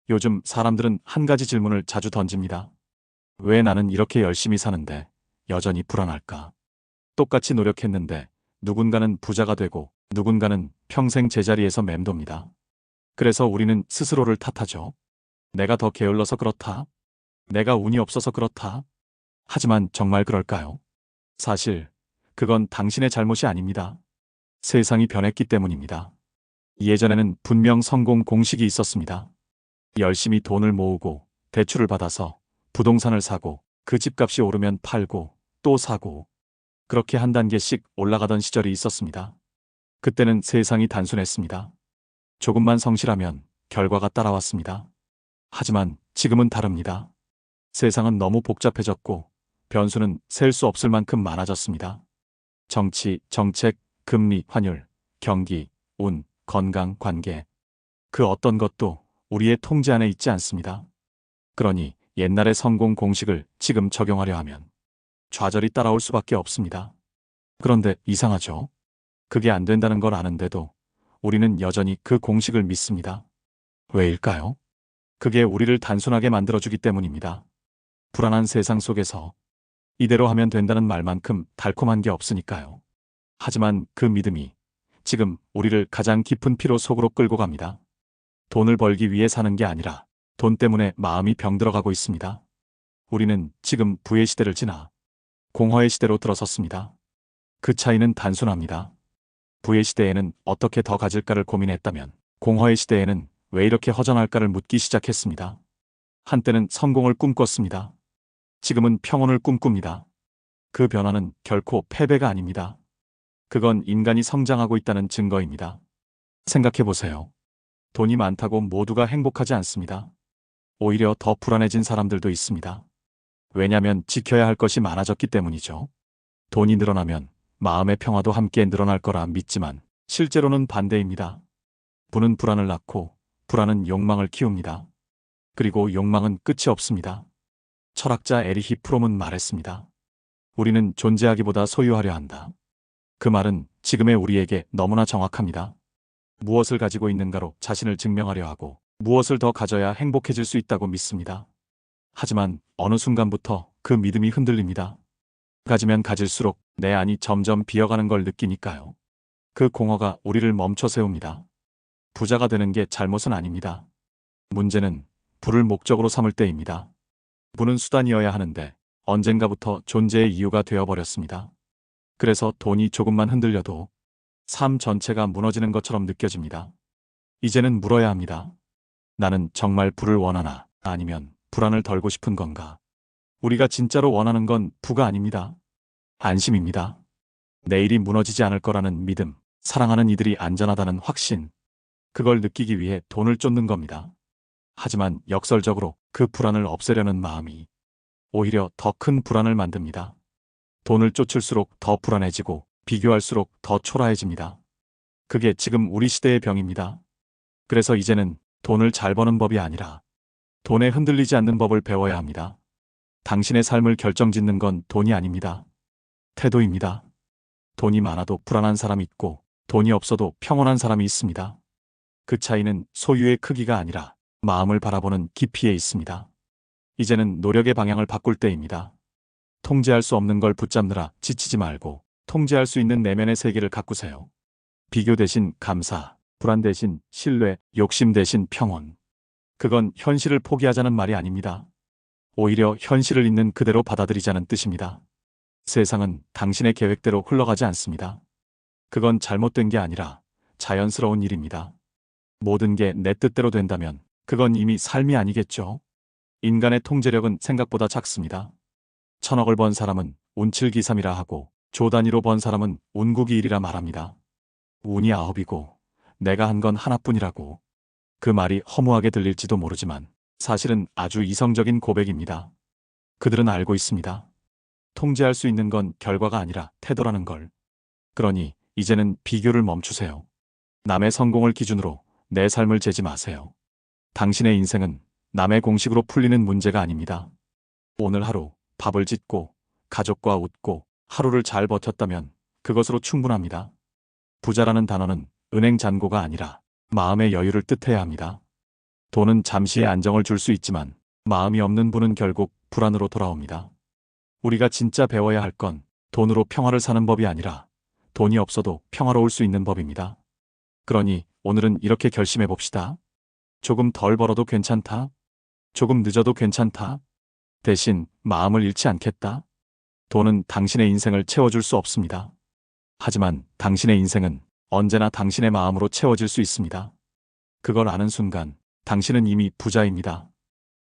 요즘 사람들은 한 가지 질문을 자주 던집니다. 왜 나는 이렇게 열심히 사는데 여전히 불안할까? 똑같이 노력했는데 누군가는 부자가 되고 누군가는 평생 제자리에서 맴돕니다. 그래서 우리는 스스로를 탓하죠. 내가 더 게을러서 그렇다. 내가 운이 없어서 그렇다. 하지만 정말 그럴까요? 사실 그건 당신의 잘못이 아닙니다. 세상이 변했기 때문입니다. 예전에는 분명 성공 공식이 있었습니다. 열심히 돈을 모으고 대출을 받아서 부동산을 사고 그 집값이 오르면 팔고 또 사고 그렇게 한 단계씩 올라가던 시절이 있었습니다. 그때는 세상이 단순했습니다. 조금만 성실하면 결과가 따라왔습니다. 하지만 지금은 다릅니다. 세상은 너무 복잡해졌고 변수는 셀 수 없을 만큼 많아졌습니다. 정치, 정책, 금리, 환율, 경기, 운, 건강, 관계. 그 어떤 것도 우리의 통제 안에 있지 않습니다. 그러니 옛날의 성공 공식을 지금 적용하려 하면 좌절이 따라올 수밖에 없습니다. 그런데 이상하죠? 그게 안 된다는 걸 아는데도 우리는 여전히 그 공식을 믿습니다. 왜일까요? 그게 우리를 단순하게 만들어주기 때문입니다. 불안한 세상 속에서 이대로 하면 된다는 말만큼 달콤한 게 없으니까요. 하지만 그 믿음이 지금 우리를 가장 깊은 피로 속으로 끌고 갑니다. 돈을 벌기 위해 사는 게 아니라 돈 때문에 마음이 병들어가고 있습니다. 우리는 지금 부의 시대를 지나 공허의 시대로 들어섰습니다. 그 차이는 단순합니다. 부의 시대에는 어떻게 더 가질까를 고민했다면 공허의 시대에는 왜 이렇게 허전할까를 묻기 시작했습니다. 한때는 성공을 꿈꿨습니다. 지금은 평온을 꿈꿉니다. 그 변화는 결코 패배가 아닙니다. 그건 인간이 성장하고 있다는 증거입니다. 생각해보세요. 돈이 많다고 모두가 행복하지 않습니다. 오히려 더 불안해진 사람들도 있습니다. 왜냐면 지켜야 할 것이 많아졌기 때문이죠. 돈이 늘어나면 마음의 평화도 함께 늘어날 거라 믿지만 실제로는 반대입니다. 부는 불안을 낳고 불안은 욕망을 키웁니다. 그리고 욕망은 끝이 없습니다. 철학자 에리히 프롬은 말했습니다. 우리는 존재하기보다 소유하려 한다. 그 말은 지금의 우리에게 너무나 정확합니다. 무엇을 가지고 있는가로 자신을 증명하려 하고 무엇을 더 가져야 행복해질 수 있다고 믿습니다. 하지만 어느 순간부터 그 믿음이 흔들립니다. 가지면 가질수록 내 안이 점점 비어가는 걸 느끼니까요. 그 공허가 우리를 멈춰 세웁니다. 부자가 되는 게 잘못은 아닙니다. 문제는 부를 목적으로 삼을 때입니다. 부는 수단이어야 하는데 언젠가부터 존재의 이유가 되어버렸습니다. 그래서 돈이 조금만 흔들려도 삶 전체가 무너지는 것처럼 느껴집니다. 이제는 물어야 합니다. 나는 정말 부를 원하나 아니면 불안을 덜고 싶은 건가? 우리가 진짜로 원하는 건 부가 아닙니다. 안심입니다. 내일이 무너지지 않을 거라는 믿음, 사랑하는 이들이 안전하다는 확신. 그걸 느끼기 위해 돈을 쫓는 겁니다. 하지만 역설적으로 그 불안을 없애려는 마음이 오히려 더 큰 불안을 만듭니다. 돈을 쫓을수록 더 불안해지고 비교할수록 더 초라해집니다. 그게 지금 우리 시대의 병입니다. 그래서 이제는 돈을 잘 버는 법이 아니라 돈에 흔들리지 않는 법을 배워야 합니다. 당신의 삶을 결정짓는 건 돈이 아닙니다. 태도입니다. 돈이 많아도 불안한 사람이 있고 돈이 없어도 평온한 사람이 있습니다. 그 차이는 소유의 크기가 아니라 마음을 바라보는 깊이에 있습니다. 이제는 노력의 방향을 바꿀 때입니다. 통제할 수 없는 걸 붙잡느라 지치지 말고 통제할 수 있는 내면의 세계를 가꾸세요. 비교 대신 감사, 불안 대신 신뢰, 욕심 대신 평온. 그건 현실을 포기하자는 말이 아닙니다. 오히려 현실을 있는 그대로 받아들이자는 뜻입니다. 세상은 당신의 계획대로 흘러가지 않습니다. 그건 잘못된 게 아니라 자연스러운 일입니다. 모든 게 내 뜻대로 된다면 그건 이미 삶이 아니겠죠. 인간의 통제력은 생각보다 작습니다. 1000억을 번 사람은 운칠기삼이라 하고 조 단위로 번 사람은 운구기일이라 말합니다. 운이 9이고 내가 한 건 하나뿐이라고. 그 말이 허무하게 들릴지도 모르지만 사실은 아주 이성적인 고백입니다. 그들은 알고 있습니다. 통제할 수 있는 건 결과가 아니라 태도라는 걸. 그러니 이제는 비교를 멈추세요. 남의 성공을 기준으로 내 삶을 재지 마세요. 당신의 인생은 남의 공식으로 풀리는 문제가 아닙니다. 오늘 하루 밥을 짓고 가족과 웃고 하루를 잘 버텼다면 그것으로 충분합니다. 부자라는 단어는 은행 잔고가 아니라 마음의 여유를 뜻해야 합니다. 돈은 잠시의 안정을 줄 수 있지만 마음이 없는 분은 결국 불안으로 돌아옵니다. 우리가 진짜 배워야 할 건 돈으로 평화를 사는 법이 아니라 돈이 없어도 평화로울 수 있는 법입니다. 그러니 오늘은 이렇게 결심해 봅시다. 조금 덜 벌어도 괜찮다. 조금 늦어도 괜찮다. 대신 마음을 잃지 않겠다. 돈은 당신의 인생을 채워줄 수 없습니다. 하지만 당신의 인생은 언제나 당신의 마음으로 채워질 수 있습니다. 그걸 아는 순간 당신은 이미 부자입니다.